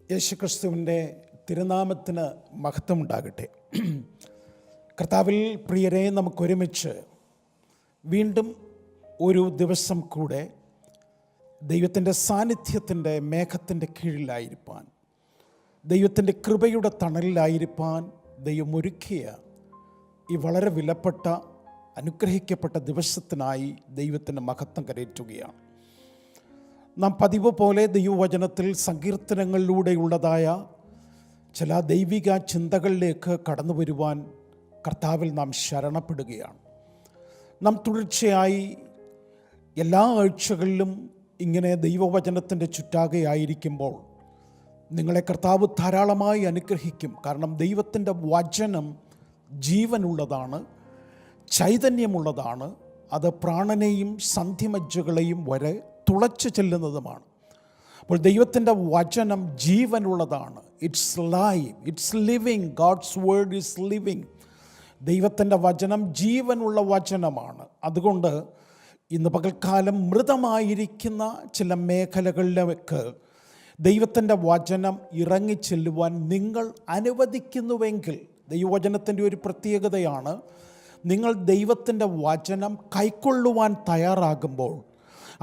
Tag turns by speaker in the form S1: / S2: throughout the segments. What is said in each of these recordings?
S1: യേശുക്രിസ്തുവിൻ്റെ തിരുനാമത്തിന് മഹത്വമുണ്ടാകട്ടെ. കർത്താവിൽ പ്രിയരെ, നമുക്കൊരുമിച്ച് വീണ്ടും ഒരു ദിവസം കൂടെ ദൈവത്തിൻ്റെ സാന്നിധ്യത്തിൻ്റെ മേഘത്തിൻ്റെ കീഴിലായിരിക്കാൻ, ദൈവത്തിൻ്റെ കൃപയുടെ തണലിലായിരിക്കാൻ ദൈവം ഒരുക്കിയ ഈ വളരെ വിലപ്പെട്ട അനുഗ്രഹിക്കപ്പെട്ട ദിവസത്തിനായി ദൈവത്തിൻ്റെ മഹത്വം കരയറ്റുകയാണ്. നാം പതിവ് പോലെ ദൈവവചനത്തിൽ സങ്കീർത്തനങ്ങളിലൂടെയുള്ളതായ ചില ദൈവിക ചിന്തകളിലേക്ക് കടന്നു വരുവാൻ കർത്താവിൽ നാം ശരണപ്പെടുകയാണ്. നാം തുടർച്ചയായി എല്ലാ ആഴ്ചകളിലും ഇങ്ങനെ ദൈവവചനത്തിൻ്റെ ചുറ്റാകെയായിരിക്കുമ്പോൾ നിങ്ങളെ കർത്താവ് ധാരാളമായി അനുഗ്രഹിക്കും. കാരണം ദൈവത്തിൻ്റെ വചനം ജീവനുള്ളതാണ്, ചൈതന്യമുള്ളതാണ്. അത് പ്രാണനെയും സന്ധിമജ്ജകളെയും വരെ തുളച്ചു ചെല്ലുന്നതുമാണ്. അപ്പോൾ ദൈവത്തിൻ്റെ വചനം ജീവനുള്ളതാണ്. It's live, it's living. God's word is living. ദൈവത്തിൻ്റെ വചനം ജീവനുള്ള വചനമാണ്. അതുകൊണ്ട് ഇന്ന് പകൽക്കാലം മൃതമായിരിക്കുന്ന ചില മേഖലകളിലേക്ക് ദൈവത്തിൻ്റെ വചനം ഇറങ്ങിച്ചെല്ലുവാൻ നിങ്ങൾ അനുവദിക്കുന്നുവെങ്കിൽ, ദൈവവചനത്തിൻ്റെ ഒരു പ്രത്യേകതയാണ്, നിങ്ങൾ ദൈവത്തിൻ്റെ വചനം കൈക്കൊള്ളുവാൻ തയ്യാറാകുമ്പോൾ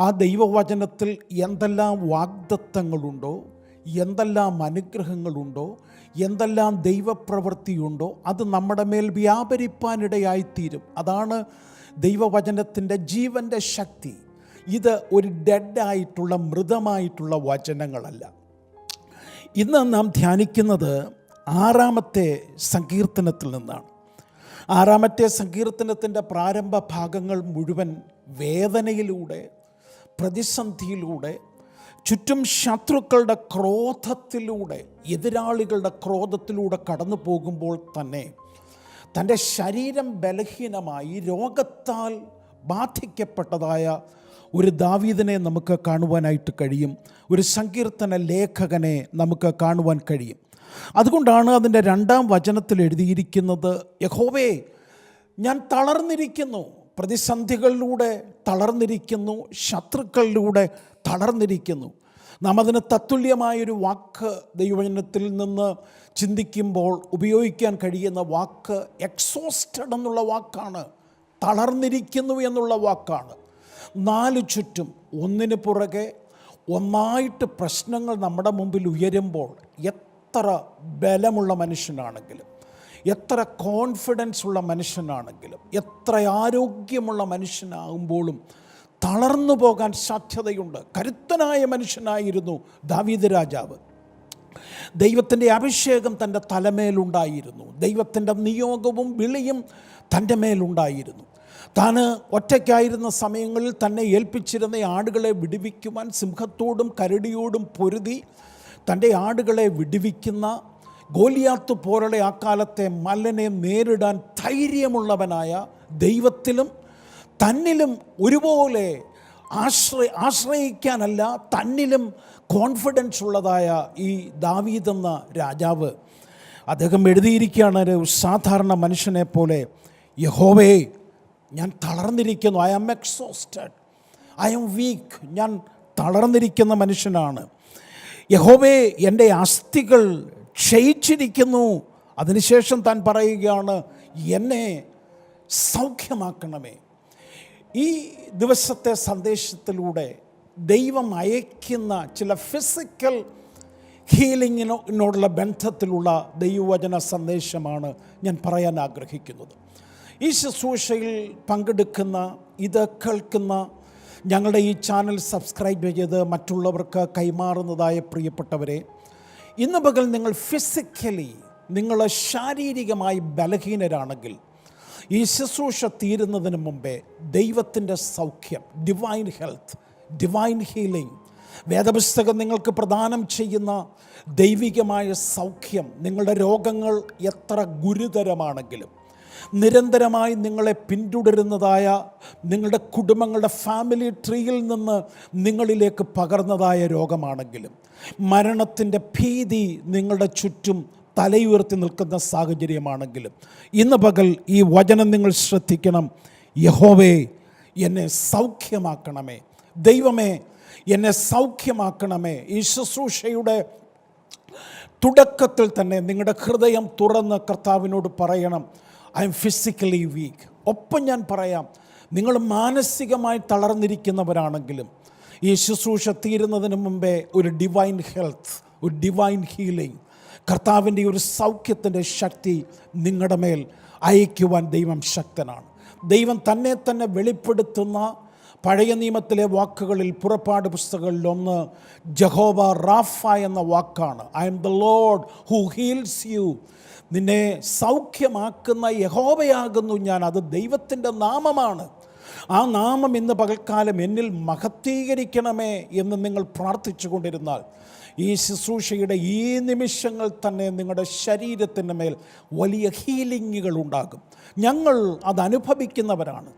S1: ആ ദൈവവചനത്തിൽ എന്തെല്ലാം വാഗ്ദത്തങ്ങളുണ്ടോ, എന്തെല്ലാം അനുഗ്രഹങ്ങളുണ്ടോ, എന്തെല്ലാം ദൈവപ്രവൃത്തിയുണ്ടോ, അത് നമ്മുടെ മേൽ വ്യാപരിപ്പാനിടയായിത്തീരും. അതാണ് ദൈവവചനത്തിൻ്റെ ജീവൻ്റെ ശക്തി. ഇത് ഒരു ഡെഡായിട്ടുള്ള മൃതമായിട്ടുള്ള വചനങ്ങളല്ല. ഇന്ന് നാം ധ്യാനിക്കുന്നത് 6-ാമത്തെ സങ്കീർത്തനത്തിൽ നിന്നാണ്. 6-ാമത്തെ സങ്കീർത്തനത്തിൻ്റെ പ്രാരംഭ ഭാഗങ്ങൾ മുഴുവൻ വേദനയിലൂടെ, പ്രതിസന്ധിയിലൂടെ, ചുറ്റും ശത്രുക്കളുടെ ക്രോധത്തിലൂടെ, എതിരാളികളുടെ ക്രോധത്തിലൂടെ കടന്നു പോകുമ്പോൾ തന്നെ തൻ്റെ ശരീരം ബലഹീനമായി രോഗത്താൽ ബാധിക്കപ്പെട്ടതായ ഒരു ദാവീദിനെ നമുക്ക് കാണുവാനായിട്ട് കഴിയും. ഒരു സങ്കീർത്തന ലേഖകനെ നമുക്ക് കാണുവാൻ കഴിയും. അതുകൊണ്ടാണ് അതിൻ്റെ 2-ാം വചനത്തിൽ എഴുതിയിരിക്കുന്നത്, യഹോവേ, ഞാൻ തളർന്നിരിക്കുന്നു. പ്രതിസന്ധികളിലൂടെ തളർന്നിരിക്കുന്നു, ശത്രുക്കളിലൂടെ തളർന്നിരിക്കുന്നു. നാം അതിന് തത്തുല്യമായൊരു വാക്ക് ദൈവവചനത്തിൽ നിന്ന് ചിന്തിക്കുമ്പോൾ ഉപയോഗിക്കാൻ കഴിയുന്ന വാക്ക് എക്സോസ്റ്റഡ് എന്നുള്ള വാക്കാണ്. തളർന്നിരിക്കുന്നു എന്നുള്ള വാക്കാണ്. 4 ചുറ്റും ഒന്നിന് പുറകെ ഒന്നായിട്ട് പ്രശ്നങ്ങൾ നമ്മുടെ മുമ്പിൽ ഉയരുമ്പോൾ എത്ര ബലമുള്ള മനുഷ്യനാണെങ്കിലും, എത്ര കോൺഫിഡൻസ് ഉള്ള മനുഷ്യനാണെങ്കിലും, എത്ര ആരോഗ്യമുള്ള മനുഷ്യനാകുമ്പോഴും തളർന്നു പോകാൻ സാധ്യതയുണ്ട്. കരുത്തനായ മനുഷ്യനായിരുന്നു ദാവീദ് രാജാവ്. ദൈവത്തിൻ്റെ അഭിഷേകം തൻ്റെ തലമേലുണ്ടായിരുന്നു. ദൈവത്തിൻ്റെ നിയോഗവും വിളിയും തൻ്റെ മേലുണ്ടായിരുന്നു. താൻ ഒറ്റയ്ക്കായിരുന്ന സമയങ്ങളിൽ തന്നെ ഏൽപ്പിച്ചിരുന്ന ആടുകളെ വിടുവിക്കുവാൻ സിംഹത്തോടും കരടിയോടും പൊരുതി തൻ്റെ ആടുകളെ വിടുവിക്കുന്ന ഗോലിയാത്ത് പോലുള്ള ആ കാലത്തെ മല്ലനെ നേരിടാൻ ധൈര്യമുള്ളവനായ, ദൈവത്തിലും തന്നിലും ഒരുപോലെ ആശ്രയിക്കാനല്ല, തന്നിലും കോൺഫിഡൻസ് ഉള്ളതായ ഈ ദാവീദ് എന്ന രാജാവ്, അദ്ദേഹം എഴുതിയിരിക്കുകയാണ് ഒരു സാധാരണ മനുഷ്യനെ പോലെ, യഹോവേ, ഞാൻ തളർന്നിരിക്കുന്നു. I am exhausted, I am weak. ഞാൻ തളർന്നിരിക്കുന്ന മനുഷ്യനാണ്. യഹോവേ, എൻ്റെ അസ്ഥികൾ ക്ഷയിച്ചിരിക്കുന്നു. അതിനുശേഷം താൻ പറയുകയാണ്, എന്നെ സൗഖ്യമാക്കണമേ. ഈ ദിവസത്തെ സന്ദേശത്തിലൂടെ ദൈവം അയക്കുന്ന ചില ഫിസിക്കൽ ഹീലിങ്ങിനോടുള്ള ബന്ധത്തിലുള്ള ദൈവവചന സന്ദേശമാണ് ഞാൻ പറയാൻ ആഗ്രഹിക്കുന്നത്. ഈ ശുശ്രൂഷയിൽ പങ്കെടുക്കുന്ന, ഇത് കേൾക്കുന്ന, ഞങ്ങളുടെ ഈ ചാനൽ സബ്സ്ക്രൈബ് ചെയ്ത് മറ്റുള്ളവർക്ക് കൈമാറുന്നതായ പ്രിയപ്പെട്ടവരെ, ഇന്ന് പകൽ നിങ്ങൾ ഫിസിക്കലി, നിങ്ങൾ ശാരീരികമായി ബലഹീനരാണെങ്കിൽ ഈ ശുശ്രൂഷ തീരുന്നതിന് മുമ്പേ ദൈവത്തിൻ്റെ സൗഖ്യം, ഡിവൈൻ ഹെൽത്ത്, ഡിവൈൻ ഹീലിംഗ്, വേദപുസ്തകം നിങ്ങൾക്ക് പ്രദാനം ചെയ്യുന്ന ദൈവികമായ സൗഖ്യം, നിങ്ങളുടെ രോഗങ്ങൾ എത്ര ഗുരുതരമാണെങ്കിലും, നിരന്തരമായി നിങ്ങളെ പിന്തുടരുന്നതായ നിങ്ങളുടെ കുടുംബങ്ങളുടെ ഫാമിലി ട്രീയിൽ നിന്ന് നിങ്ങളിലേക്ക് പകർന്നതായ രോഗമാണെങ്കിലും, മരണത്തിൻ്റെ ഭീതി നിങ്ങളുടെ ചുറ്റും തലയുയർത്തി നിൽക്കുന്ന സാഹചര്യമാണെങ്കിലും, ഇന്ന് പകൽ ഈ വചനം നിങ്ങൾ ശ്രദ്ധിക്കണം. യഹോവേ, എന്നെ സൗഖ്യമാക്കണമേ. ദൈവമേ, എന്നെ സൗഖ്യമാക്കണമേ. ഈ ശുശ്രൂഷയുടെ തുടക്കത്തിൽ തന്നെ നിങ്ങളുടെ ഹൃദയം തുറന്ന് കർത്താവിനോട് പറയണം, ഐ എം ഫിസിക്കലി വീക്ക്. ഒപ്പം ഞാൻ പറയാം, നിങ്ങൾ മാനസികമായി തളർന്നിരിക്കുന്നവരാണെങ്കിലും ഈ ശുശ്രൂഷ തീരുന്നതിന് മുമ്പേ ഒരു ഡിവൈൻ ഹെൽത്ത്, ഒരു ഡിവൈൻ ഹീലിംഗ്, കർത്താവിൻ്റെ ഒരു സൗഖ്യത്തിൻ്റെ ശക്തി നിങ്ങളുടെ മേൽ അയക്കുവാൻ ദൈവം ശക്തനാണ്. ദൈവം തന്നെ തന്നെ വെളിപ്പെടുത്തുന്ന പഴയ നിയമത്തിലെ വാക്കുകളിൽ പുറപ്പാട് പുസ്തകങ്ങളിലൊന്ന് ജഹോവ റാഫ എന്ന വാക്കാണ്. I am the Lord who heals you. നിന്നെ സൗഖ്യമാക്കുന്ന യഹോവയാകുന്നു ഞാൻ. അത് ദൈവത്തിൻ്റെ നാമമാണ്. ആ നാമം ഇന്ന് പകൽക്കാലം എന്നിൽ മഹത്വീകരിക്കണമേ എന്ന് നിങ്ങൾ പ്രാർത്ഥിച്ചു കൊണ്ടിരുന്നാൽ ഈ ശുശ്രൂഷയുടെ ഈ നിമിഷങ്ങൾ തന്നെ നിങ്ങളുടെ ശരീരത്തിൻ്റെ മേൽ വലിയ ഹീലിങ്ങുകൾ ഉണ്ടാകും. ഞങ്ങൾ അത് അനുഭവിക്കുന്നവരാണ്.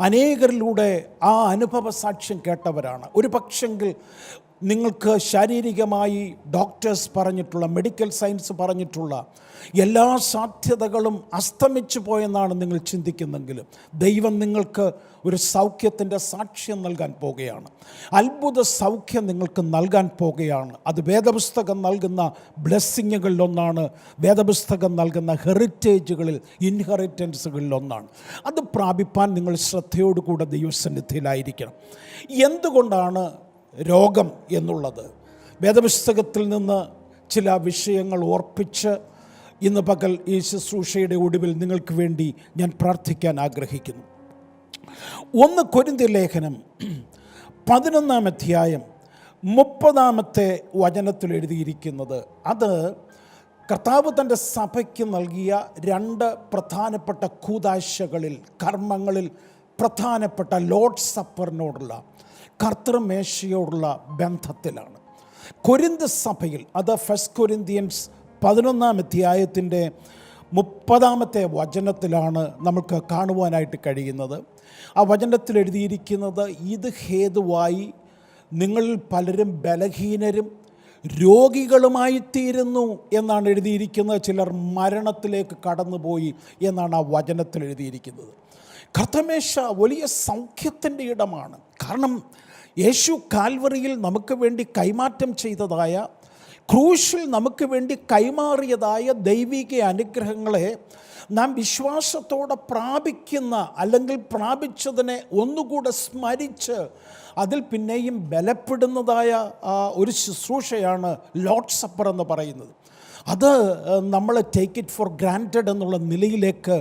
S1: അനേകരിലൂടെ ആ അനുഭവ സാക്ഷ്യം കേട്ടവരാണ്. ഒരു പക്ഷെങ്കിൽ നിങ്ങൾക്ക് ശാരീരികമായി ഡോക്ടേഴ്സ് പറഞ്ഞിട്ടുള്ള, മെഡിക്കൽ സയൻസ് പറഞ്ഞിട്ടുള്ള എല്ലാ സാധ്യതകളും അസ്തമിച്ചു പോയെന്നാണ് നിങ്ങൾ ചിന്തിക്കുന്നെങ്കിലും ദൈവം നിങ്ങൾക്ക് ഒരു സൗഖ്യത്തിൻ്റെ സാക്ഷ്യം നൽകാൻ പോകുകയാണ്. അത്ഭുത സൗഖ്യം നിങ്ങൾക്ക് നൽകാൻ പോകുകയാണ്. അത് വേദപുസ്തകം നൽകുന്ന ബ്ലെസ്സിങ്ങുകളിലൊന്നാണ്. വേദപുസ്തകം നൽകുന്ന ഹെറിറ്റേജുകളിൽ, ഇൻഹെറിറ്റൻസുകളിലൊന്നാണ്. അത് പ്രാപിപ്പാൻ നിങ്ങൾ ശ്രദ്ധയോടുകൂടെ ദൈവസന്നിധിയിലായിരിക്കണം. എന്തുകൊണ്ടാണ് രോഗം എന്നുള്ളത് വേദപുസ്തകത്തിൽ നിന്ന് ചില വിഷയങ്ങൾ ഓർപ്പിച്ച് ഇന്ന് പകൽ ഈ ശുശ്രൂഷയുടെ ഒടുവിൽ നിങ്ങൾക്ക് വേണ്ടി ഞാൻ പ്രാർത്ഥിക്കാൻ ആഗ്രഹിക്കുന്നു. 1 കൊരിന്ത്യർ ലേഖനം 11-ാം അധ്യായം 30-ാമത്തെ വചനത്തിൽ എഴുതിയിരിക്കുന്നത്, അത് കർത്താവ് തൻ്റെ സഭയ്ക്ക് നൽകിയ 2 പ്രധാനപ്പെട്ട കൂദാശകളിൽ, കർമ്മങ്ങളിൽ പ്രധാനപ്പെട്ട ലോർഡ് സപ്പറിനോടുള്ള, കർത്തൃമേശയോടുള്ള ബന്ധത്തിലാണ്. കൊരിന്ത് സഭയിൽ, അത് 1 കൊരിന്ത്യൻസ് 11-ാം അധ്യായത്തിൻ്റെ 30-ാമത്തെ വചനത്തിലാണ് നമുക്ക് കാണുവാനായിട്ട് കഴിയുന്നത്. ആ വചനത്തിൽ എഴുതിയിരിക്കുന്നത്, ഇത് ഹേതുവായി നിങ്ങളിൽ പലരും ബലഹീനരും രോഗികളുമായി തീരുന്നു എന്നാണ് എഴുതിയിരിക്കുന്നത്. ചിലർ മരണത്തിലേക്ക് കടന്നുപോയി എന്നാണ് ആ വചനത്തിൽ എഴുതിയിരിക്കുന്നത്. കർത്തമേശ വലിയ സൗഖ്യത്തിൻ്റെ ഇടമാണ്. കാരണം യേശു കാൽവറിയിൽ നമുക്ക് വേണ്ടി കൈമാറ്റം ചെയ്തതായ, ക്രൂശിൽ നമുക്ക് വേണ്ടി കൈമാറിയതായ ദൈവിക അനുഗ്രഹങ്ങളെ നാം വിശ്വാസത്തോടെ പ്രാപിക്കുന്ന, അല്ലെങ്കിൽ പ്രാപിച്ചതിനെ ഒന്നുകൂടെ സ്മരിച്ച് അതിൽ പിന്നെയും ബലപ്പെടുന്നതായ ഒരു ശുശ്രൂഷയാണ് ലോർഡ് സപ്പർ എന്ന് പറയുന്നത്. അത് നമ്മൾ ടേക്ക് ഇറ്റ് ഫോർ ഗ്രാൻറ്റഡ് എന്നുള്ള നിലയിലേക്ക്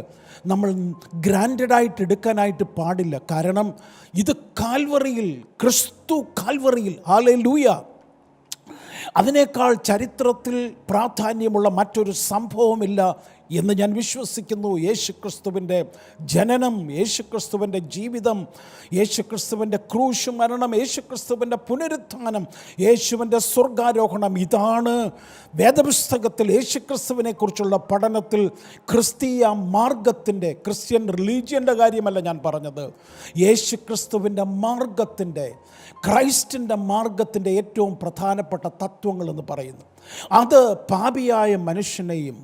S1: നമ്മൾ ഗ്രാൻറ്റഡായിട്ട് എടുക്കാനായിട്ട് പാടില്ല. കാരണം ഇത് കാൽവറിയിൽ, ക്രിസ്തു കാൽവറിയിൽ, ഹല്ലേലൂയ, അതിനേക്കാൾ ചരിത്രത്തിൽ പ്രാധാന്യമുള്ള മറ്റൊരു സംഭവമില്ല എന്ന് ഞാൻ വിശ്വസിക്കുന്നു. യേശുക്രിസ്തുവിൻ്റെ ജനനം, യേശുക്രിസ്തുവിൻ്റെ ജീവിതം, യേശുക്രിസ്തുവിൻ്റെ ക്രൂശ് മരണം, യേശുക്രിസ്തുവിൻ്റെ പുനരുത്ഥാനം, യേശുവിൻ്റെ സ്വർഗാരോഹണം, ഇതാണ് വേദപുസ്തകത്തിൽ യേശുക്രിസ്തുവിനെക്കുറിച്ചുള്ള പഠനത്തിൽ ക്രിസ്തീയ മാർഗത്തിൻ്റെ, ക്രിസ്ത്യൻ റിലീജിയൻ്റെ കാര്യമല്ല ഞാൻ പറഞ്ഞത്, യേശുക്രിസ്തുവിൻ്റെ മാർഗത്തിൻ്റെ, ക്രൈസ്റ്റിൻ്റെ മാർഗത്തിൻ്റെ ഏറ്റവും പ്രധാനപ്പെട്ട തത്വങ്ങളെന്ന് പറയുന്നു. അത് പാപിയായ മനുഷ്യനെയും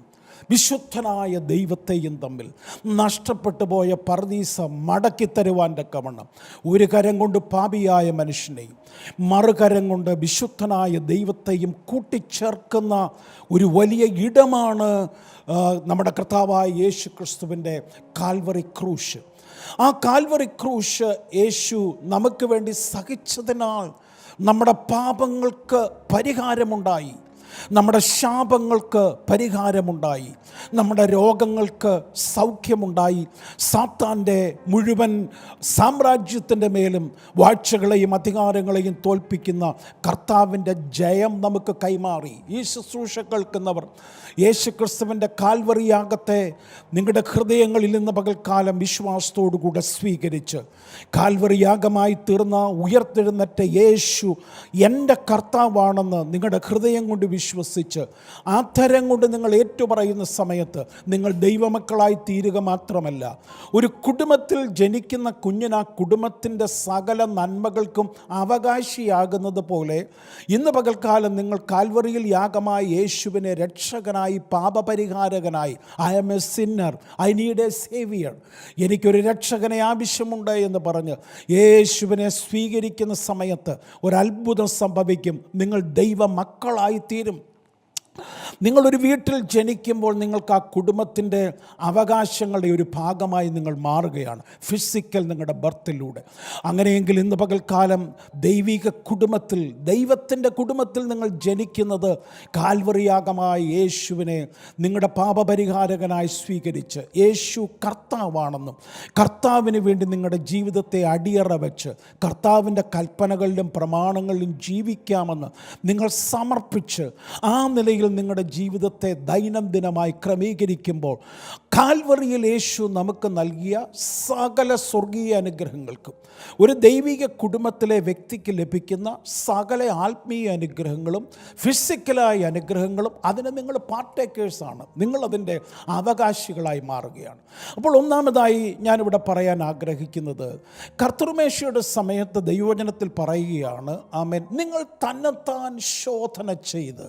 S1: വിശുദ്ധനായ ദൈവത്തെയും തമ്മിൽ നഷ്ടപ്പെട്ടു പോയ പർദീസ മടക്കി തരുവാൻ തക്കവണ്ണം ഒരു കരം കൊണ്ട് പാപിയായ മനുഷ്യനെയും മറുകരം കൊണ്ട് വിശുദ്ധനായ ദൈവത്തെയും കൂട്ടിച്ചേർക്കുന്ന ഒരു വലിയ ഇടമാണ് നമ്മുടെ കർത്താവായ യേശു ക്രിസ്തുവിൻ്റെ കാൽവറി ക്രൂശ്. ആ കാൽവറി ക്രൂശ് യേശു നമുക്ക് വേണ്ടി സഹിച്ചതിനാൽ നമ്മുടെ പാപങ്ങൾക്ക് പരിഹാരമുണ്ടായി, നമ്മുടെ ശാപങ്ങൾക്ക് പരിഹാരമുണ്ടായി, നമ്മുടെ രോഗങ്ങൾക്ക് സൗഖ്യമുണ്ടായി. സാത്താൻ്റെ മുഴുവൻ സാമ്രാജ്യത്തിൻ്റെ മേലും വാഴ്ചകളെയും അധികാരങ്ങളെയും തോൽപ്പിക്കുന്ന കർത്താവിൻ്റെ ജയം നമുക്ക് കൈമാറി. ഈ ശുശ്രൂഷ കേൾക്കുന്നവർ യേശുക്രിസ്തുവിൻ്റെ കാൽവറിയാകത്തെ നിങ്ങളുടെ ഹൃദയങ്ങളിൽ നിന്ന് പകൽക്കാലം വിശ്വാസത്തോടുകൂടെ സ്വീകരിച്ച്, കാൽവറിയാഗമായി തീർന്ന ഉയർത്തെഴുന്നേറ്റ യേശു എൻ്റെ കർത്താവാണെന്ന് നിങ്ങളുടെ ഹൃദയം കൊണ്ട് വിശ്വസിച്ച് ആധരം കൊണ്ട് നിങ്ങൾ ഏറ്റുപറയുന്ന സമയത്ത് നിങ്ങൾ ദൈവമക്കളായി തീരുക മാത്രമല്ല, ഒരു കുടുംബത്തിൽ ജനിക്കുന്ന കുഞ്ഞിന് ആ കുടുംബത്തിൻ്റെ സകല നന്മകൾക്കും അവകാശിയാകുന്നത് പോലെ ഇന്ന് പകൽക്കാലം നിങ്ങൾ കാൽവറിയിൽ യാഗമായ യേശുവിനെ രക്ഷകനായി, പാപപരിഹാരകനായി, I am a sinner, I need a saviour, എനിക്കൊരു രക്ഷകനെ ആവശ്യമുണ്ട് എന്ന് പറഞ്ഞ് യേശുവിനെ സ്വീകരിക്കുന്ന സമയത്ത് ഒരത്ഭുതം സംഭവിക്കും. നിങ്ങൾ ദൈവ മക്കളായി തീരും. നിങ്ങളൊരു വീട്ടിൽ ജനിക്കുമ്പോൾ നിങ്ങൾക്ക് ആ കുടുംബത്തിൻ്റെ അവകാശങ്ങളുടെ ഒരു ഭാഗമായി നിങ്ങൾ മാറുകയാണ്, ഫിസിക്കൽ നിങ്ങളുടെ ബർത്തിലൂടെ. അങ്ങനെയെങ്കിൽ ഇന്ന് പകൽക്കാലം ദൈവിക കുടുംബത്തിൽ, ദൈവത്തിൻ്റെ കുടുംബത്തിൽ നിങ്ങൾ ജനിക്കുന്നത് കാൽവറിയാഗമായ യേശുവിനെ നിങ്ങളുടെ പാപപരിഹാരകനായി സ്വീകരിച്ച് യേശു കർത്താവാണെന്നും കർത്താവിന് വേണ്ടി നിങ്ങളുടെ ജീവിതത്തെ അടിയറ വെച്ച് കർത്താവിൻ്റെ കൽപ്പനകളിലും പ്രമാണങ്ങളിലും ജീവിക്കാമെന്ന് നിങ്ങൾ സമർപ്പിച്ച് ആ നിലയിൽ നിങ്ങളുടെ ജീവിതത്തെ ദൈനംദിനമായി ക്രമീകരിക്കുമ്പോൾ കാൽവറിയിൽ യേശു നമുക്ക് നൽകിയ സകല സ്വർഗീയ അനുഗ്രഹങ്ങൾക്കും ഒരു ദൈവിക കുടുംബത്തിലെ വ്യക്തിക്ക് ലഭിക്കുന്ന സകല ആത്മീയ അനുഗ്രഹങ്ങളും ഫിസിക്കലായ അനുഗ്രഹങ്ങളും അതിന് നിങ്ങൾ പാർട്ടേക്കേഴ്സാണ്, നിങ്ങളതിൻ്റെ അവകാശികളായി മാറുകയാണ്. അപ്പോൾ ഒന്നാമതായി ഞാനിവിടെ പറയാൻ ആഗ്രഹിക്കുന്നത്, കർത്തൃമേശയുടെ സമയത്ത് ദൈവവചനത്തിൽ പറയുകയാണ്, ആമേൻ, നിങ്ങൾ തന്നെത്താൻ ശോധന ചെയ്ത്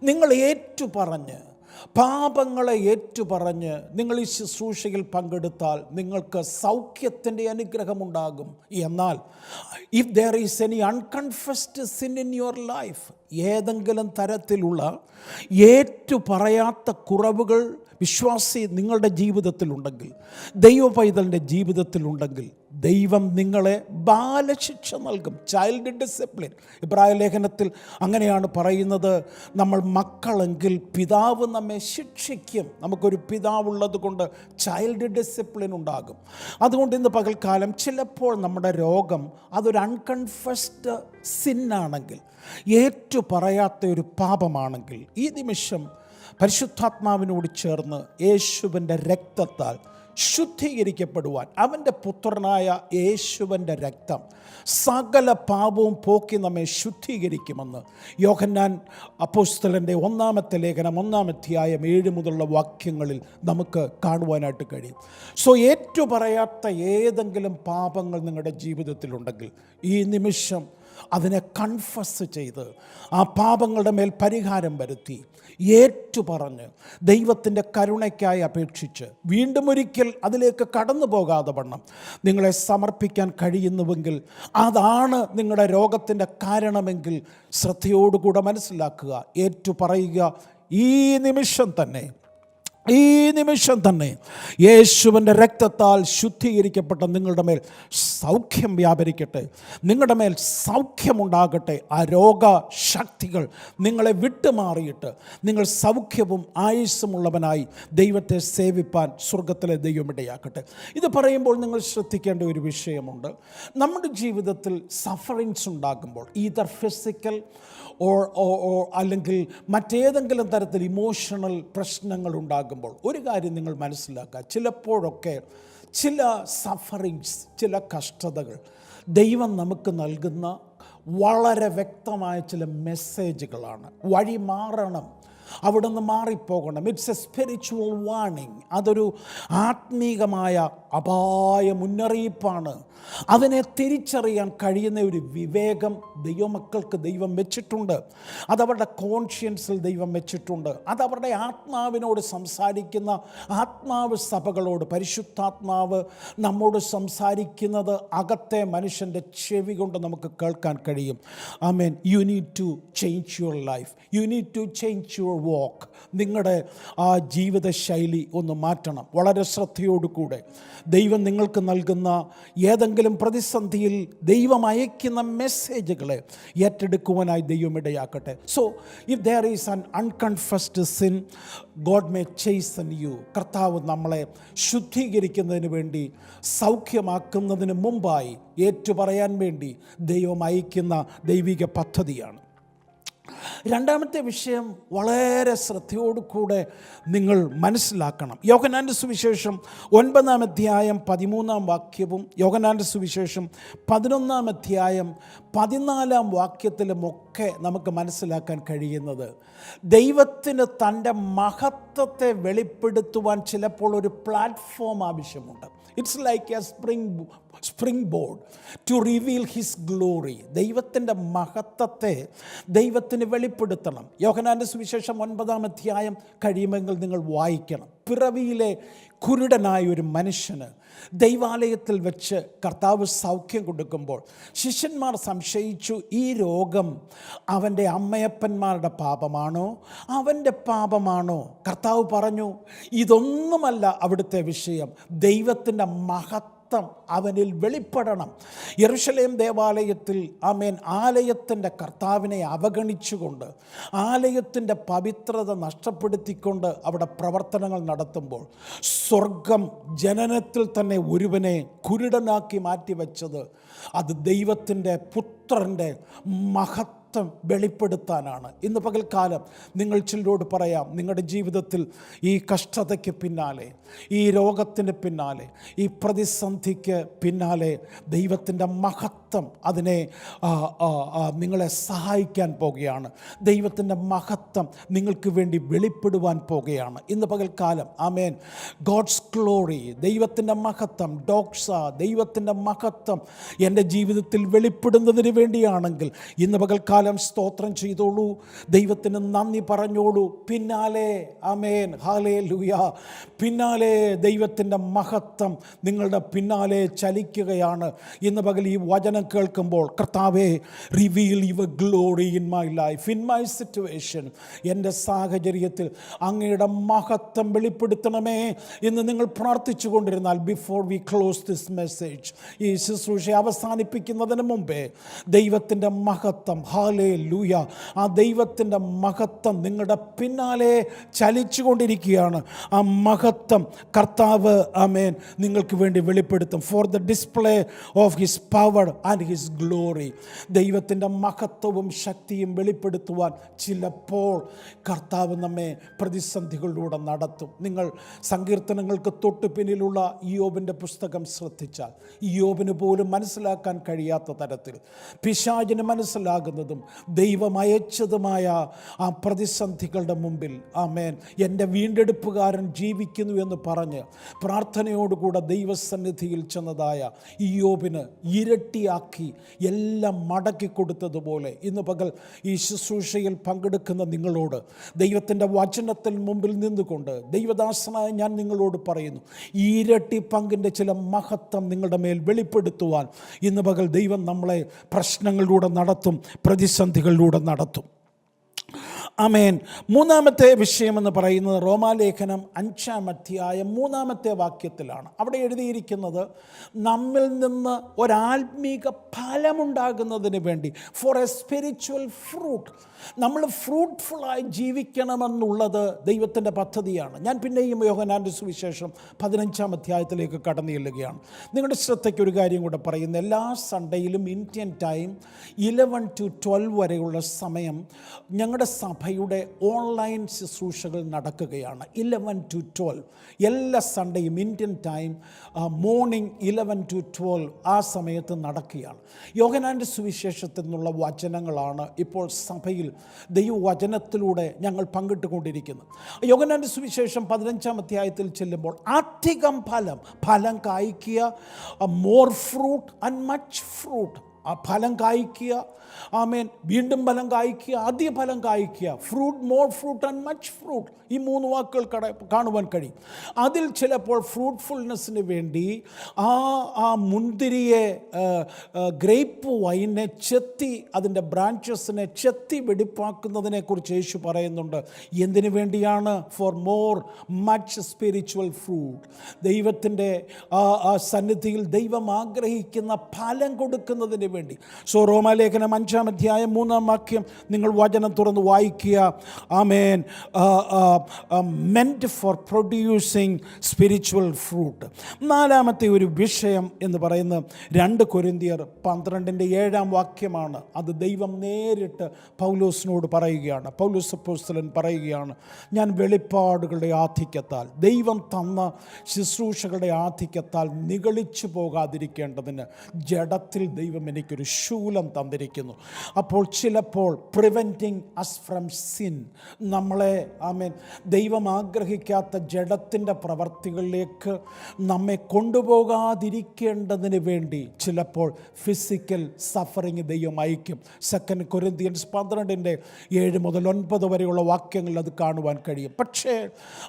S1: നിങ്ങൾ ഏറ്റുപറഞ്ഞ്, പാപങ്ങളെ ഏറ്റുപറഞ്ഞ് നിങ്ങൾ ഈ ശുശ്രൂഷയിൽ പങ്കെടുത്താൽ നിങ്ങൾക്ക് സൗഖ്യത്തിൻ്റെ അനുഗ്രഹമുണ്ടാകും. എന്നാൽ if there is any unconfessed sin in your life, ഏതെങ്കിലും തരത്തിലുള്ള ഏറ്റുപറയാത്ത കുറവുകൾ വിശ്വാസി നിങ്ങളുടെ ജീവിതത്തിലുണ്ടെങ്കിൽ, ദൈവ പൈതലിൻ്റെ ജീവിതത്തിലുണ്ടെങ്കിൽ, ദൈവം നിങ്ങളെ ബാലശിക്ഷ നൽകും, ചൈൽഡ് ഡിസിപ്ലിൻ. ഇബ്രായ ലേഖനത്തിൽ അങ്ങനെയാണ് പറയുന്നത്, നമ്മൾ മക്കളെങ്കിൽ പിതാവ് നമ്മെ ശിക്ഷിക്കും. നമുക്കൊരു പിതാവുള്ളത് കൊണ്ട് ചൈൽഡ് ഡിസിപ്ലിൻ ഉണ്ടാകും. അതുകൊണ്ട് ഇന്ന് പകൽക്കാലം ചിലപ്പോൾ നമ്മുടെ രോഗം അതൊരു അൺകൺഫസ്ഡ് സിന്നാണെങ്കിൽ, ഏറ്റു പറയാത്ത ഒരു പാപമാണെങ്കിൽ, ഈ നിമിഷം പരിശുദ്ധാത്മാവിനോട് ചേർന്ന് യേശുവിൻ്റെ രക്തത്താൽ ശുദ്ധീകരിക്കപ്പെടുവാൻ, അവൻ്റെ പുത്രനായ യേശുവിൻ്റെ രക്തം സകല പാപവും പോക്കി നമ്മെ ശുദ്ധീകരിക്കുമെന്ന് യോഹന്നാൻ അപ്പോസ്തലൻ്റെ 1-ാമത്തെ ലേഖനം 1-ാം അധ്യായം 7 മുതലുള്ള വാക്യങ്ങളിൽ നമുക്ക് കാണുവാനായിട്ട് കഴിയും. സോ ഏറ്റുപറയാത്ത ഏതെങ്കിലും പാപങ്ങൾ നിങ്ങളുടെ ജീവിതത്തിലുണ്ടെങ്കിൽ ഈ നിമിഷം അതിനെ കൺഫസ് ചെയ്ത് ആ പാപങ്ങളുടെ മേൽ പരിഹാരം വരുത്തി ഏറ്റുപറഞ്ഞ് ദൈവത്തിൻ്റെ കരുണയ്ക്കായി അപേക്ഷിച്ച് വീണ്ടും ഒരിക്കൽ അതിലേക്ക് കടന്നു പോകാതെ വണ്ണം നിങ്ങളെ സമർപ്പിക്കാൻ കഴിയുന്നുവെങ്കിൽ, അതാണ് നിങ്ങളുടെ രോഗത്തിൻ്റെ കാരണമെങ്കിൽ ശ്രദ്ധയോടുകൂടെ മനസ്സിലാക്കുക, ഏറ്റുപറയുക. ഈ നിമിഷം തന്നെ യേശുവിൻ്റെ രക്തത്താൽ ശുദ്ധീകരിക്കപ്പെട്ട നിങ്ങളുടെ മേൽ സൗഖ്യം വ്യാപരിക്കട്ടെ, നിങ്ങളുടെ മേൽ സൗഖ്യമുണ്ടാകട്ടെ. ആ രോഗശക്തികൾ നിങ്ങളെ വിട്ടുമാറിയിട്ട് നിങ്ങൾ സൗഖ്യവും ആയുസ്സുമുള്ളവനായി ദൈവത്തെ സേവിപ്പാൻ സ്വർഗത്തിലെ ദൈവം ഇടയാക്കട്ടെ. ഇത് പറയുമ്പോൾ നിങ്ങൾ ശ്രദ്ധിക്കേണ്ട ഒരു വിഷയമുണ്ട്. നമ്മുടെ ജീവിതത്തിൽ സഫറിങ്സ് ഉണ്ടാകുമ്പോൾ, ഈതർ ഫിസിക്കൽ അല്ലെങ്കിൽ മറ്റേതെങ്കിലും തരത്തിൽ ഇമോഷണൽ പ്രശ്നങ്ങൾ ഉണ്ടാകുമ്പോൾ, ഒരു കാര്യം നിങ്ങൾ മനസ്സിലാക്കുക, ചിലപ്പോഴൊക്കെ ചില സഫറിങ്സ്, ചില കഷ്ടതകൾ ദൈവം നമുക്ക് നൽകുന്ന വളരെ വ്യക്തമായ ചില മെസ്സേജുകളാണ്. വഴി മാറണം, അവിടെ നിന്ന് മാറിപ്പോകണം. It's a spiritual warning. അതൊരു ആത്മീകമായ അപായ മുന്നറിയിപ്പാണ്. അതിനെ തിരിച്ചറിയാൻ കഴിയുന്ന ഒരു വിവേകം ദൈവമക്കൾക്ക് ദൈവം വെച്ചിട്ടുണ്ട്. അതവരുടെ കോൺഷ്യൻസിൽ ദൈവം വെച്ചിട്ടുണ്ട്. അതവരുടെ ആത്മാവിനോട് സംസാരിക്കുന്ന ആത്മാവ് സഭകളോട് പരിശുദ്ധാത്മാവ് നമ്മോട് സംസാരിക്കുന്നത് അകത്തെ മനുഷ്യൻ്റെ ചെവി കൊണ്ട് നമുക്ക് കേൾക്കാൻ കഴിയും. ആമേൻ. You need to change your life, you need to change your walk. നിങ്ങളുടെ ആ ജീവിതശൈലി ഒന്ന് മാറ്റണം. വളരെ ശ്രദ്ധയോടുകൂടെ ദൈവം നിങ്ങൾക്ക് നൽകുന്ന ഏതെങ്കിലും പ്രതിസന്ധിയിൽ ദൈവം അയക്കുന്ന മെസ്സേജുകളെ ഏറ്റെടുക്കുവാനായി ദൈവം ഇടയാക്കട്ടെ. So if there is an unconfessed sin, God may chasten you. കർത്താവ് നമ്മളെ ശുദ്ധീകരിക്കുന്നതിന് വേണ്ടി, സൗഖ്യമാക്കുന്നതിന് മുമ്പായി ഏറ്റുപറയാൻ വേണ്ടി ദൈവം അയക്കുന്ന ദൈവിക പദ്ധതിയാണ്. രണ്ടാമത്തെ വിഷയം വളരെ ശ്രദ്ധയോടുകൂടെ നിങ്ങൾ മനസ്സിലാക്കണം. യോഹന്നാൻ്റെ സുവിശേഷം 9-ാം അധ്യായം 13-ാം വാക്യവും യോഹന്നാൻ്റെ സുവിശേഷം 11-ാം അധ്യായം 14-ാം വാക്യത്തിലുമൊക്കെ നമുക്ക് മനസ്സിലാക്കാൻ കഴിയുന്നത്, ദൈവത്തിന് തൻ്റെ മഹത്വത്തെ വെളിപ്പെടുത്തുവാൻ ചിലപ്പോൾ ഒരു പ്ലാറ്റ്ഫോം ആവശ്യമുണ്ട്. It's like a spring spring board to reveal his glory. ദൈവത്തിൻ്റെ മഹത്വത്തെ ദൈവത്തിന് വെളിപ്പെടുത്തണം. യോഹന്നാൻ്റെ സുവിശേഷം 9-ാം അധ്യായം കഴിയുമെങ്കിൽ നിങ്ങൾ വായിക്കണം. പിറവിയിലെ കുരുടനായ ഒരു മനുഷ്യന് ദൈവാലയത്തിൽ വെച്ച് കർത്താവ് സൗഖ്യം കൊടുക്കുമ്പോൾ ശിഷ്യന്മാർ സംശയിച്ചു, ഈ രോഗം അവൻ്റെ അമ്മയപ്പന്മാരുടെ പാപമാണോ അവൻ്റെ പാപമാണോ? കർത്താവ് പറഞ്ഞു, ഇതൊന്നുമല്ല അവിടുത്തെ വിഷയം, ദൈവത്തിൻ്റെ മഹത്വം അവനിൽ വെളിപ്പെടണം. യെരൂശലേം ദേവാലയത്തിൽ ആലയത്തിൻ്റെ കർത്താവിനെ അവഗണിച്ചുകൊണ്ട്, ആലയത്തിൻ്റെ പവിത്രത നഷ്ടപ്പെടുത്തിക്കൊണ്ട് അവിടെ പ്രവർത്തനങ്ങൾ നടത്തുമ്പോൾ സ്വർഗം ജനനത്തിൽ തന്നെ ഒരുവനെ കുരുടനാക്കി മാറ്റിവെച്ചത് അത് ദൈവത്തിൻ്റെ പുത്രൻ്റെ മഹത്വം വെളിപ്പെടുത്താനാണ്. ഇന്ന് പകൽക്കാലം നിങ്ങൾ ചിലരോട് പറയാം, നിങ്ങളുടെ ജീവിതത്തിൽ ഈ കഷ്ടതയ്ക്ക് പിന്നാലെ, ഈ രോഗത്തിന് പിന്നാലെ, ഈ പ്രതിസന്ധിക്ക് പിന്നാലെ ദൈവത്തിൻ്റെ മഹത്വം അതിനെ നിങ്ങളെ സഹായിക്കാൻ പോകുകയാണ്. ദൈവത്തിൻ്റെ മഹത്വം നിങ്ങൾക്ക് വേണ്ടി വെളിപ്പെടുവാൻ പോകുകയാണ്. ഇന്ന് പകൽക്കാലം ആമേൻ, ഗോഡ്സ് ഗ്ലോറി, ദൈവത്തിൻ്റെ മഹത്വം, ഡോക്സ, ദൈവത്തിൻ്റെ മഹത്വം എൻ്റെ ജീവിതത്തിൽ വെളിപ്പെടുന്നതിന് വേണ്ടിയാണെങ്കിൽ ഇന്ന് പകൽക്കാലം സ്തോത്രം ചെയ്തോളൂ, ദൈവത്തിന് നന്ദി പറഞ്ഞോളൂ. പിന്നാലെ ആമേൻ, ഹല്ലേലൂയ, പിന്നാലെ ദൈവത്തിൻ്റെ മഹത്വം നിങ്ങളുടെ പിന്നാലെ ചലിക്കുകയാണ്. ഇന്ന് പകൽ ഈ വചനം കേൾക്കുമ്പോൾ, കർത്താവേ, reveal your glory in my life, in my situation, എൻ്റെ സാഹചര്യത്തിൽ അങ്ങയുടെ മഹത്വം വെളിപ്പെടുത്തണമേ എന്ന് നിങ്ങൾ പ്രാർത്ഥിച്ചു കൊണ്ടിരുന്നാൽ, before we close this message, ഈ ശുശ്രൂഷ അവസാനിപ്പിക്കുന്നതിന് മുമ്പേ ദൈവത്തിൻ്റെ മഹത്വം, ഹല്ലേലൂയ, ആ ദൈവത്തിൻ്റെ മഹത്വം നിങ്ങളുടെ പിന്നാലെ ചലിച്ചു കൊണ്ടിരിക്കുകയാണ്. ആ മഹത്വം കർത്താവ് ആമേൻ നിങ്ങൾക്ക് വേണ്ടി വെളിപ്പെടുത്തും. For the display of his power and his glory. ദൈവത്തിൻ്റെ മഹത്വവും ശക്തിയും വെളിപ്പെടുത്തുവാൻ ചിലപ്പോൾ കർത്താവ് നമ്മെ പ്രതിസന്ധികളിലൂടെ നടത്തും. നിങ്ങൾ സങ്കീർത്തനങ്ങൾക്ക് തൊട്ടു പിന്നിലുള്ള ഇയ്യോബിൻ്റെ പുസ്തകം ശ്രദ്ധിച്ചാൽ, ഇയ്യോബിന് പോലും മനസ്സിലാക്കാൻ കഴിയാത്ത തരത്തിൽ പിശാചിന് മനസ്സിലാകുന്നതും ദൈവം അയച്ചതുമായ ആ പ്രതിസന്ധികളുടെ മുമ്പിൽ ആമേൻ, എൻ്റെ വീണ്ടെടുപ്പുകാരൻ ജീവിക്കുന്നു എന്ന് പറഞ്ഞ് പ്രാർത്ഥനയോടുകൂടെ ദൈവസന്നിധിയിൽ ചെന്നതായ ഇയ്യോബിന് ഇരട്ടിയാക്കി എല്ലാം മടക്കി കൊടുത്തതുപോലെ ഇന്ന് പകൽ ഈ ശുശ്രൂഷയിൽ പങ്കെടുക്കുന്ന നിങ്ങളോട് ദൈവത്തിൻ്റെ വചനത്തിൽ മുമ്പിൽ നിന്നുകൊണ്ട് ദൈവദാസനായ ഞാൻ നിങ്ങളോട് പറയുന്നു, ഇരട്ടി പങ്കിൻ്റെ ചില മഹത്വം നിങ്ങളുടെ മേൽ വെളിപ്പെടുത്തുവാൻ ഇന്ന് പകൽ ദൈവം നമ്മളെ പ്രശ്നങ്ങളിലൂടെ നടത്തും, പ്രതിസന്ധികളിലൂടെ നടത്തും. ആമേൻ. മൂന്നാമത്തെ വിഷയമെന്ന് പറയുന്നത് റോമാലേഖനം 5-ാം അധ്യായം 3-ാമത്തെ വാക്യത്തിലാണ്. അവിടെ എഴുതിയിരിക്കുന്നത്, നമ്മിൽ നിന്ന് ഒരാത്മീക ഫലമുണ്ടാകുന്നതിന് വേണ്ടി, ഫോർ എ സ്പിരിച്വൽ ഫ്രൂട്ട്, നമ്മൾ ഫ്രൂട്ട്ഫുള്ളായി ജീവിക്കണമെന്നുള്ളത് ദൈവത്തിൻ്റെ പദ്ധതിയാണ്. ഞാൻ പിന്നെയും യോഹന്നാൻ്റെ സുവിശേഷം 15-ാം അധ്യായത്തിലേക്ക് കടന്നു ചെല്ലുകയാണ്. നിങ്ങളുടെ ശ്രദ്ധയ്ക്ക് ഒരു കാര്യം കൂടെ പറയുന്നു. എല്ലാ സൺഡേയിലും ഇന്ത്യൻ ടൈം 11 to 12 വരെയുള്ള സമയം ഞങ്ങളുടെ സഭയുടെ ഓൺലൈൻ ശുശ്രൂഷകൾ നടക്കുകയാണ്. 11 to 12 എല്ലാ സൺഡേയും ഇന്ത്യൻ ടൈം മോർണിംഗ് 11 to 12 ആ സമയത്ത് നടക്കുകയാണ്. യോഹന്നാൻ്റെ സുവിശേഷത്തിൽ നിന്നുള്ള വചനങ്ങളാണ് ഇപ്പോൾ സഭയിൽ ദൈവവചനത്തിലൂടെ ഞങ്ങൾ പങ്കിട്ടുകൊണ്ടിരിക്കുന്നത്. യോഹന്നാൻ്റെ സുവിശേഷം 15-ാം അധ്യായത്തിൽ ചെല്ലുമ്പോൾ അധികം ഫലം കായ്ക്കുക, more fruit and much fruit, ആ ഫലം കായ്ക്കുക, ആമേൻ, വീണ്ടും ഫലം കായ്ക്കുക, അധിക ഫലം കായ്ക്കുക, fruit, more fruit and much fruit, ഈ 3 വാക്കുകൾ കാണുവാൻ കഴിയും. അതിൽ ചിലപ്പോൾ ഫ്രൂട്ട്ഫുൾനെസ്സിന് വേണ്ടി ആ മുന്തിരിയെ, ഗ്രേപ്പ് വൈനെ ചെത്തി, അതിൻ്റെ ബ്രാഞ്ചസിനെ ചെത്തി വെടിപ്പാക്കുന്നതിനെക്കുറിച്ച് യേശു പറയുന്നുണ്ട്. എന്തിനു വേണ്ടിയാണ്? For more much spiritual fruit, ദൈവത്തിൻ്റെ ആ സന്നിധിയിൽ ദൈവം ആഗ്രഹിക്കുന്ന ഫലം കൊടുക്കുന്നതിന് വേണ്ടി. സോ റോമാലേഖനം 5-ാം അധ്യായം 3-ാം വാക്യം നിങ്ങൾ വചനം തുറന്ന് വായിക്കുക. ആമേൻ. Meant for producing spiritual fruit. 4-ാമത്തെ ഒരു വിഷയം എന്ന് പറയുന്നത് 2 കൊരിന്ത്യർ 12-ാം വാക്യമാണ്. അത് ദൈവം നേരിട്ട് പൗലോസിനോട് പറയുകയാണ്. പൗലോസ് അപ്പോസ്തലൻ പറയുകയാണ്, ഞാൻ വെളിപ്പാടുകളുടെ ആധിക്യത്താൽ, ദൈവം തന്ന ശുശ്രൂഷകളുടെ ആധിക്യത്താൽ നിഗളിച്ചു പോകാതിരിക്കേണ്ടതിന് ജഡത്തിൽ ദൈവം എനിക്ക് എനിക്കൊരു ശൂലം തന്നിരിക്കുന്നു. അപ്പോൾ ചിലപ്പോൾ പ്രിവെൻറ്റിങ് അസ് ഫ്രം സിൻ, നമ്മളെ ദൈവം ആഗ്രഹിക്കാത്ത ജഡത്തിൻ്റെ പ്രവർത്തികളിലേക്ക് നമ്മെ കൊണ്ടുപോകാതിരിക്കേണ്ടതിന് വേണ്ടി ചിലപ്പോൾ ഫിസിക്കൽ സഫറിങ് ദൈവം അയക്കും. 2 കൊരിന്ത്യൻസ് 12:7-9 വരെയുള്ള വാക്യങ്ങളിൽ അത് കാണുവാൻ കഴിയും. പക്ഷേ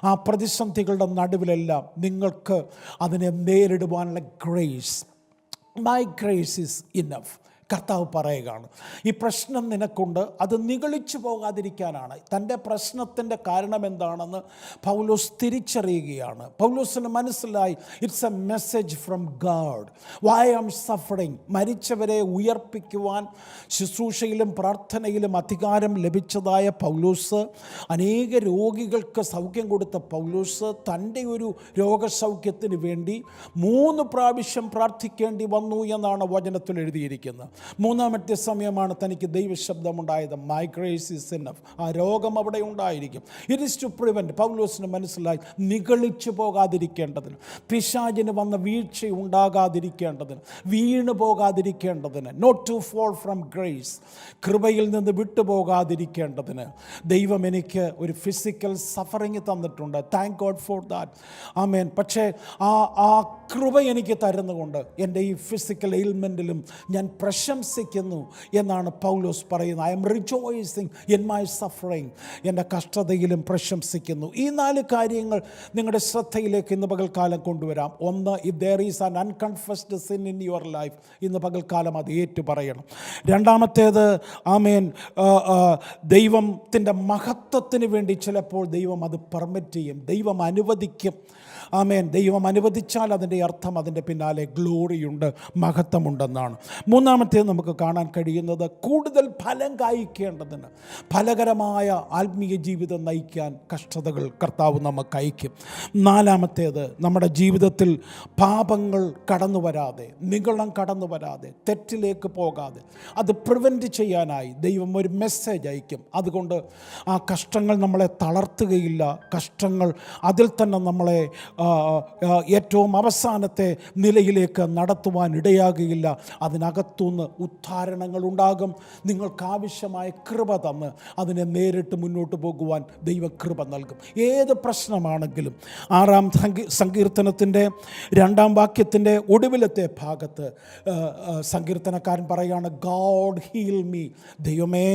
S1: ആ പ്രതിസന്ധികളുടെ നടുവിലെല്ലാം നിങ്ങൾക്ക് അതിനെ നേരിടുവാനുള്ള grace, my grace is enough, കർത്താവ് പറയുകയാണ്. ഈ പ്രശ്നം നിനക്കുണ്ട്, അത് നിഗളിച്ചു പോകാതിരിക്കാനാണ്. തൻ്റെ പ്രശ്നത്തിൻ്റെ കാരണം എന്താണെന്ന് പൗലോസ് തിരിച്ചറിയുകയാണ്. പൗലോസിന് മനസ്സിലായി, it's a message from God. Why am suffering. മരിച്ചവരെ ഉയർപ്പിക്കുവാൻ ശുശ്രൂഷയിലും പ്രാർത്ഥനയിലും അധികാരം ലഭിച്ചതായ പൗലോസ്, അനേക രോഗികൾക്ക് സൗഖ്യം കൊടുത്ത പൗലോസ് തൻ്റെ ഒരു രോഗസൗഖ്യത്തിന് വേണ്ടി 3 പ്രാവശ്യം പ്രാർത്ഥിക്കേണ്ടി വന്നു എന്നാണ് വചനത്തിൽ എഴുതിയിരിക്കുന്നത്. 3-ാമത്തെ സമയമാണ് തനിക്ക് ദൈവശബ്ദമുണ്ടായത്, മൈ ഗ്രേസ് ഈസ് ഇനഫ്. ആ രോഗം അവിടെ ഉണ്ടായിരിക്കും. It is to prevent. പൗലോസിന് മനസ്സിലായി, നിഗളിച്ചു പോകാതിരിക്കേണ്ടതിന്, പിശാചിന് വന്ന വീഴ്ച ഉണ്ടാകാതിരിക്കേണ്ടതിന്, വീണു പോകാതിരിക്കേണ്ടതിന്, not to fall from grace, കൃപയിൽ നിന്ന് വിട്ടുപോകാതിരിക്കേണ്ടതിന് ദൈവം എനിക്ക് ഒരു ഫിസിക്കൽ സഫറിങ് തന്നിട്ടുണ്ട്. Thank God for that. ആമേൻ. പക്ഷേ ആ കൃപ എനിക്ക് തരുന്നതുകൊണ്ട് എൻ്റെ ഈ ഫിസിക്കൽ എയിൽമെൻറ്റിലും ഞാൻ പ്രശംസിക്കുന്നു എന്നാണ് പൗലോസ് പറയുന്നത്. I M rejoicing in my suffering. എൻ്റെ കഷ്ടതയിലും പ്രശംസിക്കുന്നു. ഈ 4 കാര്യങ്ങൾ നിങ്ങളുടെ ശ്രദ്ധയിലേക്ക് ഇന്ന് പകൽക്കാലം കൊണ്ടുവരാം. ഒന്ന്, if there is an unconfessed sin in your life, ഇന്ന് പകൽക്കാലം അത് ഏറ്റു പറയണം. രണ്ടാമത്തേത്, ആമേൻ, ദൈവത്തിൻ്റെ മഹത്വത്തിന് വേണ്ടി ചിലപ്പോൾ ദൈവം അത് പെർമിറ്റ് ചെയ്യും, ദൈവം അനുവദിക്കും. ആമേൻ. ദൈവം അനുവദിച്ചാൽ അതിൻ്റെ അർത്ഥം അതിൻ്റെ പിന്നാലെ ഗ്ലോറിയുണ്ട്, മഹത്വമുണ്ടെന്നാണ്. മൂന്നാമത്തേത് നമുക്ക് കാണാൻ കഴിയുന്നത്, കൂടുതൽ ഫലം കായ്ക്കേണ്ടതിന്, ഫലകരമായ ആത്മീയ ജീവിതം നയിക്കാൻ കഷ്ടതകൾ കർത്താവ് നമുക്ക് അയക്കും. നാലാമത്തേത്, നമ്മുടെ ജീവിതത്തിൽ പാപങ്ങൾ കടന്നു വരാതെ, നിഗളം കടന്നു വരാതെ, തെറ്റിലേക്ക് പോകാതെ അത് പ്രിവെൻറ്റ് ചെയ്യാനായി ദൈവം ഒരു മെസ്സേജ് അയക്കും. അതുകൊണ്ട് ആ കഷ്ടങ്ങൾ നമ്മളെ തളർത്തുകയില്ല, കഷ്ടങ്ങൾ അതിൽ തന്നെ നമ്മളെ ഏറ്റവും അവസാനത്തെ നിലയിലേക്ക് നടത്തുവാൻ ഇടയാകുകയില്ല. അതിനകത്തുനിന്ന് ഉദ്ധാരണങ്ങളുണ്ടാകും. നിങ്ങൾക്കാവശ്യമായ കൃപ തന്ന് അതിനെ നേരിട്ട് മുന്നോട്ട് പോകുവാൻ ദൈവകൃപ നൽകും. ഏത് പ്രശ്നമാണെങ്കിലും 6-ാം സങ്കീർത്തനത്തിൻ്റെ 2-ാം വാക്യത്തിൻ്റെ ഒടുവിലത്തെ ഭാഗത്ത് സങ്കീർത്തനക്കാരൻ പറയുകയാണ്, ഗോഡ് ഹീൽ മീ, ദൈവമേ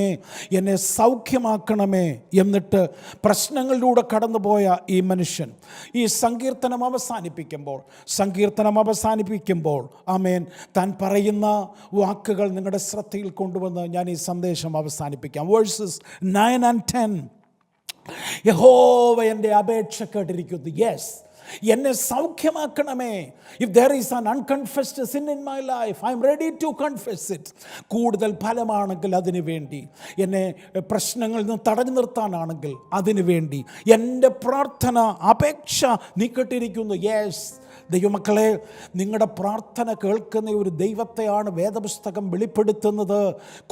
S1: എന്നെ സൗഖ്യമാക്കണമേ. എന്നിട്ട് പ്രശ്നങ്ങളിലൂടെ കടന്നുപോയ ഈ മനുഷ്യൻ ഈ സങ്കീർത്തനം അവസാനിപ്പിക്കുമ്പോൾ ആമേൻ, താൻ പറയുന്ന വാക്കുകൾ നിങ്ങളുടെ ശ്രദ്ധയിൽ കൊണ്ടുവന്ന് ഞാൻ ഈ സന്ദേശം അവസാനിപ്പിക്കാം. Verses 9 and 10. യഹോവ എൻ്റെ അപേക്ഷ കേട്ടിരിക്കുന്നു. യെസ്, എന്നെ സൗഖ്യമാക്കണമേ. If there is an unconfessed sin in my life, I am ready to confess it. കൂടുതൽ ഫലമാണെങ്കിൽ അതിനു വേണ്ടി, എന്നെ പ്രശ്നങ്ങളിൽ നിന്ന് തടഞ്ഞു നിർത്താനാണെങ്കിൽ അതിനു വേണ്ടി എൻ്റെ പ്രാർത്ഥന, അപേക്ഷ നീ കേട്ടിരിക്കുന്നു. യെസ്, ദൈവമക്കളെ, നിങ്ങളുടെ പ്രാർത്ഥന കേൾക്കുന്ന ഒരു ദൈവത്തെയാണ് വേദപുസ്തകം വെളിപ്പെടുത്തുന്നത്.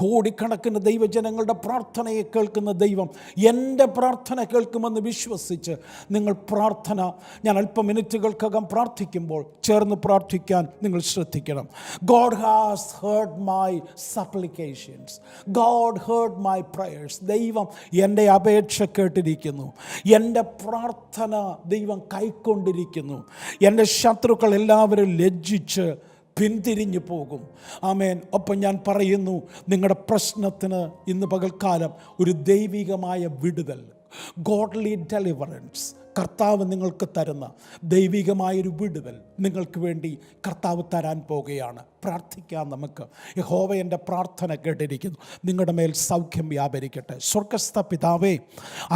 S1: കോടിക്കണക്കിന് ദൈവജനങ്ങളുടെ പ്രാർത്ഥനയെ കേൾക്കുന്ന ദൈവം എൻ്റെ പ്രാർത്ഥന കേൾക്കുമെന്ന് വിശ്വസിച്ച് നിങ്ങൾ പ്രാർത്ഥന, ഞാൻ അല്പം മിനിറ്റുകൾക്കകം പ്രാർത്ഥിക്കുമ്പോൾ ചേർന്ന് പ്രാർത്ഥിക്കാൻ നിങ്ങൾ ശ്രദ്ധിക്കണം. God has heard my supplications. God heard my prayers. ദൈവം എൻ്റെ അപേക്ഷ കേട്ടിരിക്കുന്നു. എൻ്റെ പ്രാർത്ഥന ദൈവം കൈക്കൊണ്ടിരിക്കുന്നു. എൻ്റെ ശത്രുക്കൾ എല്ലാവരും ലജ്ജിച്ച് പിന്തിരിഞ്ഞു പോകും. ആമേൻ. ഒപ്പം ഞാൻ പറയുന്നു, നിങ്ങളുടെ പ്രശ്നത്തിന് ഇന്ന് പകൽക്കാലം ഒരു ദൈവികമായ വിടുതൽ, ഗോഡ്ലി ഡെലിവറൻസ് കർത്താവ് നിങ്ങൾക്ക് തരുന്ന ദൈവികമായൊരു വിടുതൽ നിങ്ങൾക്ക് വേണ്ടി കർത്താവ് തരാൻ പോകുകയാണ്. പ്രാർത്ഥിക്കാം നമുക്ക്. യഹോവ എൻ്റെ പ്രാർത്ഥന കേട്ടിരിക്കുന്നു, നിങ്ങളുടെ മേൽ സൗഖ്യം വ്യാപരിക്കട്ടെ. സ്വർഗ്ഗസ്ഥ പിതാവേ,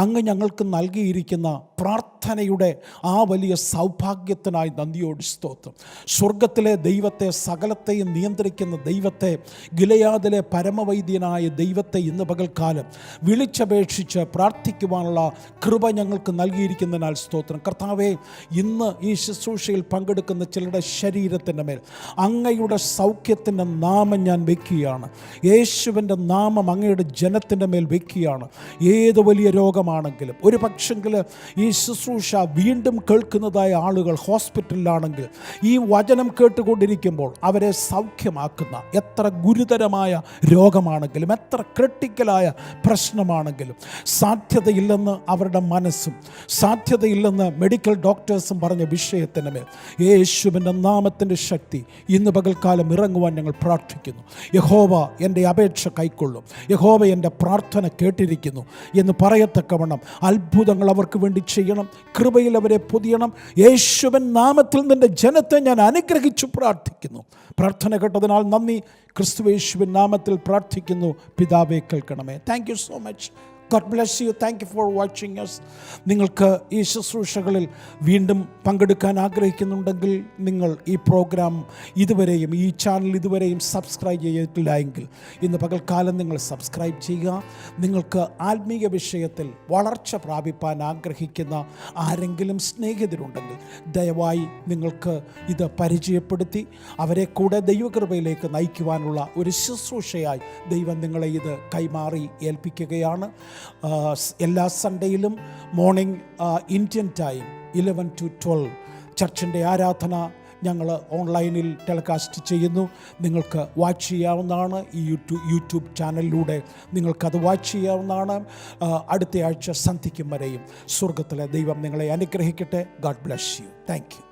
S1: അങ്ങ് ഞങ്ങൾക്ക് നൽകിയിരിക്കുന്ന പ്രാർത്ഥനയുടെ ആ വലിയ സൗഭാഗ്യത്തിനായി നന്ദിയോട് സ്തോത്രം. സ്വർഗത്തിലെ ദൈവത്തെ, സകലത്തെയും നിയന്ത്രിക്കുന്ന ദൈവത്തെ, ഗിലെയാദിലെ പരമവൈദ്യനായ ദൈവത്തെ ഇന്ന് പകൽക്കാലം വിളിച്ചപേക്ഷിച്ച് പ്രാർത്ഥിക്കുവാനുള്ള കൃപ ഞങ്ങൾക്ക് നൽകിയിരിക്കുന്നതിന് കൃപയ്ക്കാൽ സ്തോത്രം. കർത്താവേ, ഇന്ന് ഈ ശുശ്രൂഷയിൽ പങ്കെടുക്കുന്ന ചിലരുടെ ശരീരത്തിൻ്റെ മേൽ അങ്ങയുടെ സൗഖ്യത്തിൻ്റെ നാമം ഞാൻ വയ്ക്കുകയാണ്. യേശുവിൻ്റെ നാമം അങ്ങയുടെ ജനത്തിൻ്റെ മേൽ വയ്ക്കുകയാണ്. ഏത് വലിയ രോഗമാണെങ്കിലും, ഒരു പക്ഷെങ്കിൽ ഈ ശുശ്രൂഷ വീണ്ടും കേൾക്കുന്നതായ ആളുകൾ ഹോസ്പിറ്റലിലാണെങ്കിൽ ഈ വചനം കേട്ടുകൊണ്ടിരിക്കുമ്പോൾ അവരെ സൗഖ്യമാക്കുന്ന, എത്ര ഗുരുതരമായ രോഗമാണെങ്കിലും, എത്ര ക്രിട്ടിക്കലായ പ്രശ്നമാണെങ്കിലും, സാധ്യതയില്ലെന്ന് അവരുടെ മനസ്സും സാധ്യതയില്ലെന്ന് മെഡിക്കൽ ഡോക്ടേഴ്സും പറഞ്ഞ വിഷയത്തിന് മേൽ യേശുവിൻ്റെ നാമത്തിൻ്റെ ശക്തി ഇന്ന് പകൽക്കാലം ഇറങ്ങുവാൻ ഞങ്ങൾ പ്രാർത്ഥിക്കുന്നു. യഹോവ എൻ്റെ അപേക്ഷ കൈക്കൊള്ളും, യഹോവ എൻ്റെ പ്രാർത്ഥന കേട്ടിരിക്കുന്നു എന്ന് പറയത്തക്കവണ്ണം അത്ഭുതങ്ങൾ അവർക്ക് വേണ്ടി ചെയ്യണം. കൃപയിൽ അവരെ പൊതിയണം. യേശുവിൻ നാമത്തിൽ നിൻ്റെ ജനത്തെ ഞാൻ അനുഗ്രഹിച്ചു പ്രാർത്ഥിക്കുന്നു. പ്രാർത്ഥന കേട്ടതിനാൽ നന്ദി. ക്രിസ്തുയേശുവിൻ നാമത്തിൽ പ്രാർത്ഥിക്കുന്നു. പിതാവേ, കേൾക്കണമേ. Thank you so much. God bless you. Thank you for watching us. നിങ്ങൾക്ക് ഈ ശുശ്രൂഷകളിൽ വീണ്ടും പങ്കെടുക്കാൻ ആഗ്രഹിക്കുന്നുണ്ടെങ്കിൽ നിങ്ങൾ ഈ പ്രോഗ്രാം ഇതുവരെയും, ഈ ചാനൽ ഇതുവരെയും സബ്സ്ക്രൈബ് ചെയ്തിട്ടില്ല എങ്കിൽ ഇന്ന് പകൽക്കാലം നിങ്ങൾ സബ്സ്ക്രൈബ് ചെയ്യുക. നിങ്ങൾക്ക് ആത്മീയ വിഷയത്തിൽ വളർച്ച പ്രാപിപ്പാൻ ആഗ്രഹിക്കുന്ന ആരെങ്കിലും സ്നേഹിതരുണ്ടെങ്കിൽ ദയവായി നിങ്ങൾക്ക് ഇത് പരിചയപ്പെടുത്തി അവരെ കൂടെ ദൈവകൃപയിലേക്ക് നയിക്കുവാനുള്ള ഒരു ശുശ്രൂഷയായി ദൈവം നിങ്ങളെ ഇത് കൈമാറി ഏൽപ്പിക്കുകയാണ്. എല്ലാ സൺഡേയിലും മോർണിംഗ് ഇന്ത്യൻ ടൈം 11 to 12 ചർച്ചിൻ്റെ ആരാധന ഞങ്ങൾ ഓൺലൈനിൽ ടെലികാസ്റ്റ് ചെയ്യുന്നു. നിങ്ങൾക്ക് വാച്ച് ചെയ്യാവുന്നതാണ്. ഈ യൂട്യൂബ് ചാനലിലൂടെ നിങ്ങൾക്കത് വാച്ച് ചെയ്യാവുന്നതാണ്. അടുത്ത ആഴ്ച സന്ധിക്കും വരെയും സ്വർഗത്തിലെ ദൈവം നിങ്ങളെ അനുഗ്രഹിക്കട്ടെ. God bless you. Thank you.